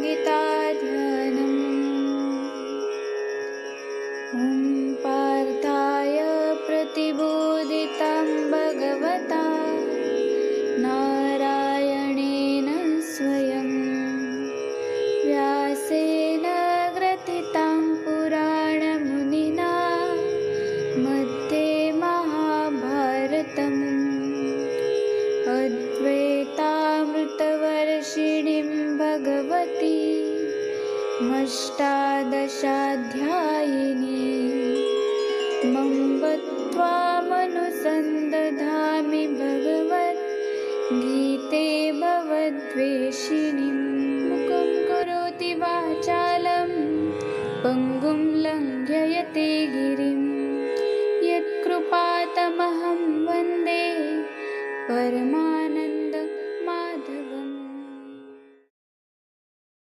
गीताध्यानम्। ॐ पार्थाय प्रतिबोधितं भगवता नारायणेन स्वयं व्यासेन ग्रथितं पुराणमुनिना मध्ये महाभारतम् अद्वैतामृतवर्षिणीं भगवती अष्टादशाध्यायिनी त्वामनुसन्दधामि भगवद्गीते भवद्वेषिणीं। मुखं करोति वाचालं पङ्गुं